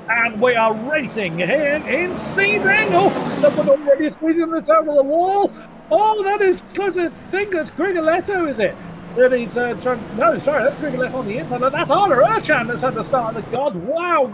And we are racing here in Sebring. Oh, someone already squeezing this over the wall. Oh, that is close. I think that's Grigoletto, is it? That he's trying. No, sorry, that's Grigoletto on the inside. No, that's Arda Urchan that's had the start of the gods. Wow,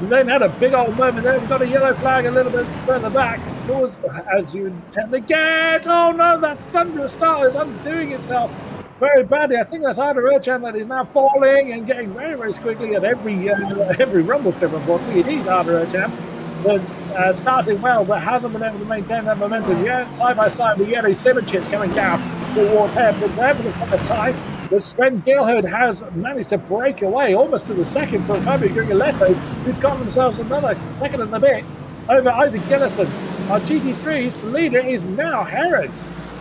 then had a big old moment there. We've got a yellow flag a little bit further back. It was, as you intend to get. Oh no, that thunderous start is undoing itself very badly. I think that's Arda Urchan that is now falling and getting very, very squiggly at every rumble strip, unfortunately. It is Arda Urchan that's starting well, but hasn't been able to maintain that momentum yet. Side by side with Yeri Simichits coming down towards him, but able to come aside. But Sven Gilhood has managed to break away almost to the second for Fabio Grigoletto, who's got themselves another second and a bit over Isaac Gillison. Our GT3's leader is now Herod.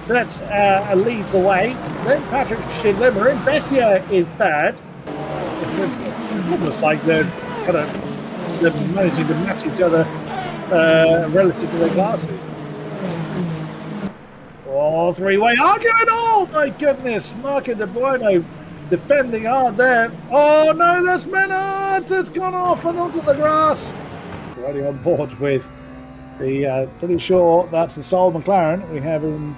That leads the way. Then Patrick Schindler, Marin Bessier in third. It's almost like they're managing to match each other relative to their classes. Oh, three-way argument. Oh, my goodness. Marco De Bueno defending hard there. Oh, no, that's Menard that's gone off and onto the grass. Already on board with the, pretty sure that's the sole McLaren we have in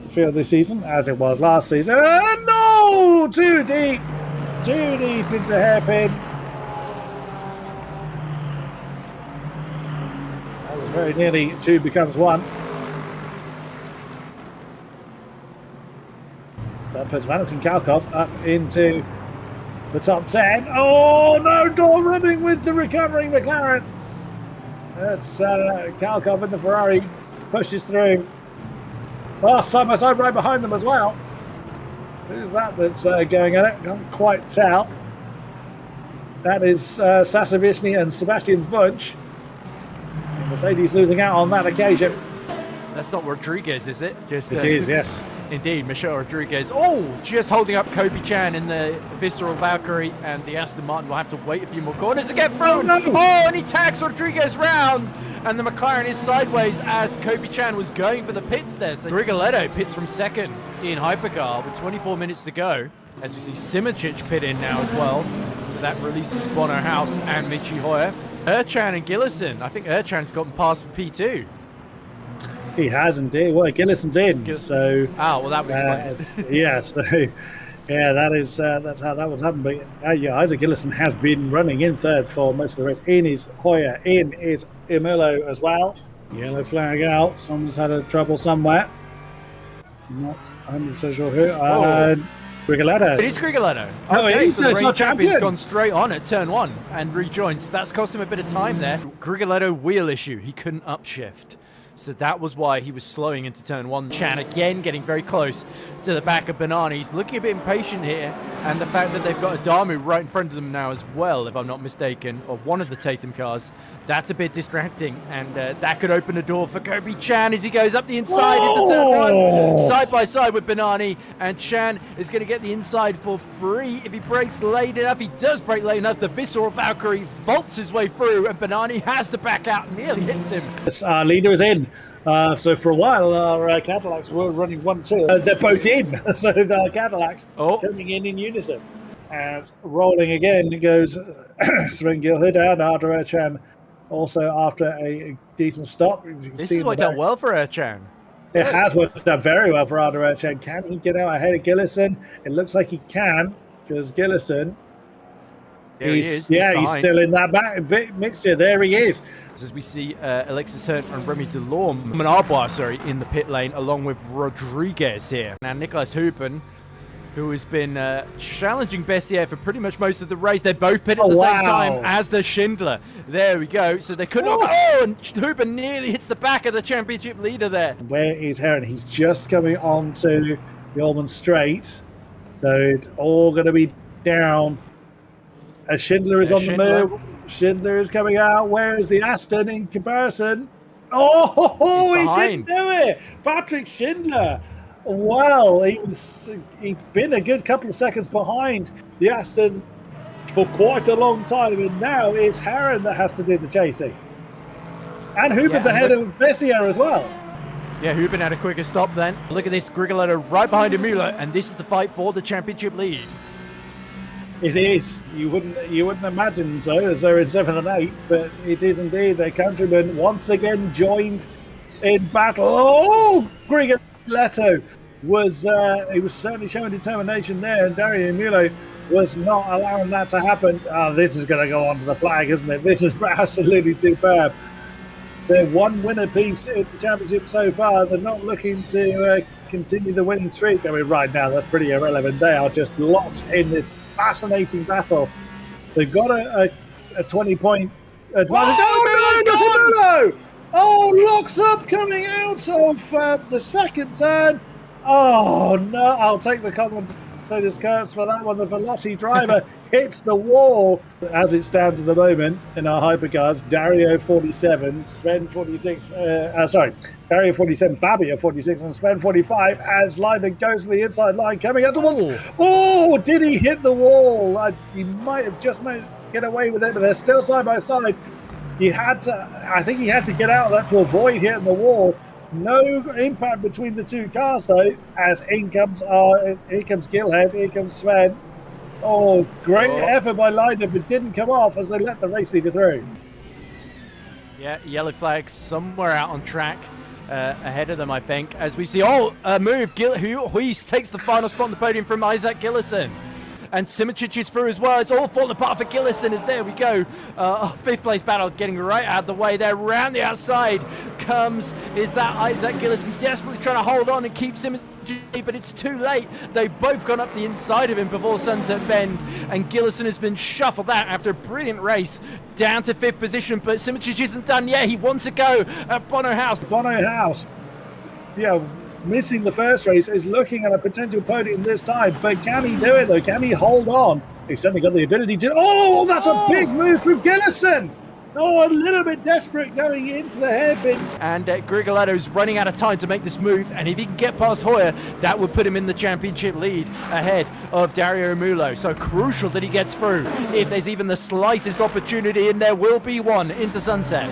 the field this season, as it was last season. No! Too deep into hairpin. That was very nearly 2 becomes 1. That puts Valentin Kalkov up into the top 10. Oh no, door rubbing with the recovering McLaren. That's Kalkov in the Ferrari pushes through. Oh, side by side right behind them as well. Who's that that's going at it? Can't quite tell. That is Sasavishny and Sebastian Wunsch. Mercedes losing out on that occasion. That's not Rodriguez, is it? It is, yes. Indeed, Michelle Rodriguez. Oh, just holding up Kobe Chan in the Visceral Valkyrie, and the Aston Martin will have to wait a few more corners to get through. Oh, no. Oh, and he tags Rodriguez round, and the McLaren is sideways as Kobe Chan was going for the pits there. So Grigoletto pits from second in Hypercar with 24 minutes to go. As we see Simichich pit in now as well. So that releases Bono House and Michi Hoyer. Urchan and Gillison. I think Urchan's gotten past for P2. He has indeed. Well, Gillison's in, so. Oh, well, that would explain it. Yeah, so yeah, that's how that was happening. But yeah, Isaac Gillison has been running in third for most of the race. In is Hoyer, in is Emilio as well. Yellow flag out. Someone's had a trouble somewhere. Not 100% sure who. Grigoletto. It is Grigoletto. Okay, so the reigning champion's gone straight on at turn 1 and rejoins. That's cost him a bit of time there. Grigoletto wheel issue. He couldn't upshift. So that was why he was slowing into turn 1. Chan again getting very close to the back of Banani. He's looking a bit impatient here. And the fact that they've got Adamu right in front of them now as well, if I'm not mistaken, or one of the Tatum cars, that's a bit distracting. And that could open a door for Kobe Chan as he goes up the inside into turn 1. Side by side with Banani. And Chan is going to get the inside for free if he brakes late enough. He does brake late enough. The Visceral Valkyrie vaults his way through. And Banani has to back out and nearly hits him. Yes, our leader is in. So for a while, our Cadillacs were running 1-2. They're both in, so the Cadillacs coming in unison. As rolling again goes Sven Gilhood and Arda Urchan, also after a decent stop. This has worked out well for Urchan. It has worked out very well for Arda Urchan. Can he get out ahead of Gillison? It looks like he can, because Gillison. He's still in that bit mixture. There he is. As we see Alexis Hurt and Remy Delorme, Arbois, in the pit lane, along with Rodriguez here. Now, Nicolas Hupen, who has been challenging Bessier for pretty much most of the race. They both pit at the same time as the Schindler. There we go. So they could not. Oh, and Hupen nearly hits the back of the championship leader there. Where is Heron? He's just coming on to the Allman Straight. So it's all going to be down. As Schindler is on the move. Schindler is coming out. Where is the Aston in comparison? Oh, he didn't do it. Patrick Schindler. Well, he'd been a good couple of seconds behind the Aston for quite a long time, and now it's Heron that has to do the chasing. And Huben's ahead of Bessier as well. Yeah, Huben had a quicker stop then. Look at this, Grigoletto right behind Emilio, and this is the fight for the championship lead. It is. You wouldn't imagine so, as they're in 7th and 8th, but it is indeed. Their countrymen once again joined in battle. Oh, Grigoletto was he was certainly showing determination there, and Dario Mulo was not allowing that to happen. Oh, this is going to go onto the flag, isn't it? This is absolutely superb. They're one winner piece in the championship so far. They're not looking to continue the winning streak. I mean, right now, that's pretty irrelevant. They are just locked in this fascinating battle. They've got a 20-point advantage. Oh, no! Oh, locks up coming out of the second turn. Oh, no. I'll take the commentator's curse for that one. The Veloci driver hits the wall. As it stands at the moment in our hypercars, Dario 47, Sven 46, Dario 47, Fabio 46, and Sven 45 as Leiden goes to the inside line, coming up towards. Oh, did he hit the wall? He might have just managed to get away with it, but they're still side by side. I think he had to get out of that to avoid hitting the wall. No impact between the two cars, though, as here comes Gilhead, here comes Sven. Oh, great effort by Leiden, but didn't come off as they let the race leader through. Yeah, yellow flag somewhere out on track ahead of them, I think. As we see, a move. Huis takes the final spot on the podium from Isaac Gillison. And Simičić is through as well. It's all falling apart for Gillison as there we go. Fifth place battle getting right out of the way there. Round the outside is that Isaac Gillison desperately trying to hold on and keep Simičić, but it's too late. They've both gone up the inside of him before Sunset Bend, and Gillison has been shuffled out after a brilliant race down to 5th position, but Simičić isn't done yet. He wants to go at Bono House. Bono House, yeah, missing the first race, is looking at a potential podium this time, but can he do it though? Can he hold on? He's certainly got the ability to. Oh, that's a big move from Gillison. Oh, a little bit desperate going into the hairpin. And Grigoletto's running out of time to make this move, and if he can get past Hoyer, that would put him in the championship lead ahead of Dario Mulo. So crucial that he gets through if there's even the slightest opportunity, and there will be one into sunset.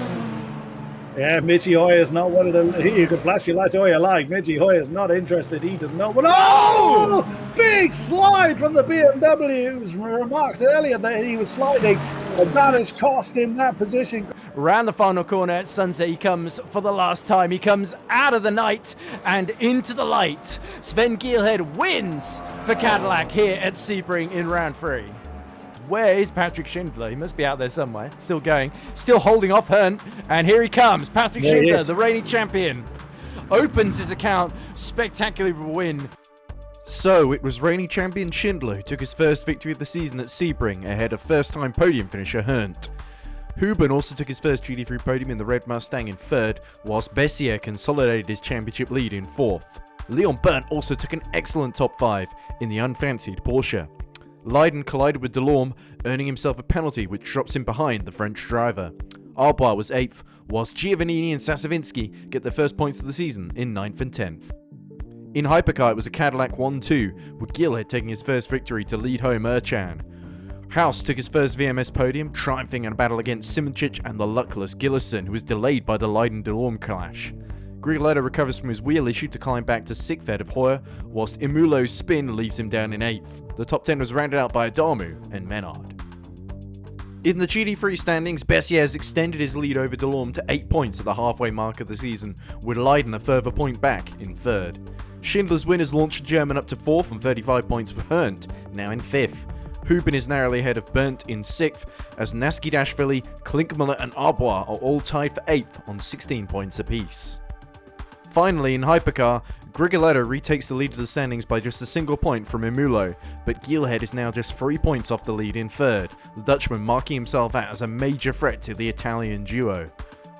Yeah, Michi Hoyer's not one of the. You can flash your lights all you like. Michi Hoyer's not interested. He does not want. Oh! Big slide from the BMW. It was remarked earlier that he was sliding, and that has cost him that position. Round the final corner at sunset, he comes for the last time. He comes out of the night and into the light. Sven Gilhead wins for Cadillac here at Sebring in round 3. Where is Patrick Schindler? He must be out there somewhere. Still going. Still holding off Hunt. And here he comes. Patrick Schindler, the reigning champion. Opens his account. Spectacular win. So, it was reigning champion Schindler who took his first victory of the season at Sebring ahead of first-time podium finisher Hunt. Huben also took his first GT3 podium in the Red Mustang in 3rd, whilst Bessier consolidated his championship lead in 4th. Leon Berndt also took an excellent top 5 in the unfancied Porsche. Leiden collided with Delorme, earning himself a penalty which drops him behind the French driver. Arbois was 8th, whilst Giovannini and Sasavinsky get their first points of the season in 9th and 10th. In Hypercar, it was a Cadillac 1-2, with Gilhead taking his first victory to lead home Erchan. House took his first VMS podium, triumphing in a battle against Simičić and the luckless Gillison, who was delayed by the Leiden-Delorme clash. Grigoletto recovers from his wheel issue to climb back to 6th ahead of Hoyer, whilst Imulo's spin leaves him down in 8th. The top 10 was rounded out by Adamu and Menard. In the GT3 standings, Bessier has extended his lead over Delorme to 8 points at the halfway mark of the season, with Leiden a further point back in 3rd. Schindler's win has launched German up to 4th on 35 points for Herndt, now in 5th. Huben is narrowly ahead of Berndt in 6th, as Naskidashvili, Klinkmuller and Arbois are all tied for 8th on 16 points apiece. Finally, in Hypercar, Grigoletto retakes the lead of the standings by just a single point from Imulo, but Gilhead is now just 3 points off the lead in 3rd, the Dutchman marking himself out as a major threat to the Italian duo.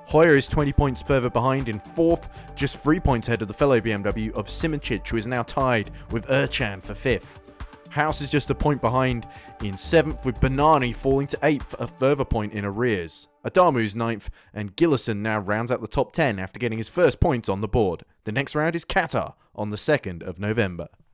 Hoyer is 20 points further behind in 4th, just 3 points ahead of the fellow BMW of Simičić, who is now tied with Erchan for 5th. House is just a point behind in 7th, with Banani falling to 8th, a further point in arrears. Adamu's 9th, and Gillison now rounds out the top 10 after getting his first points on the board. The next round is Qatar on the 2nd of November.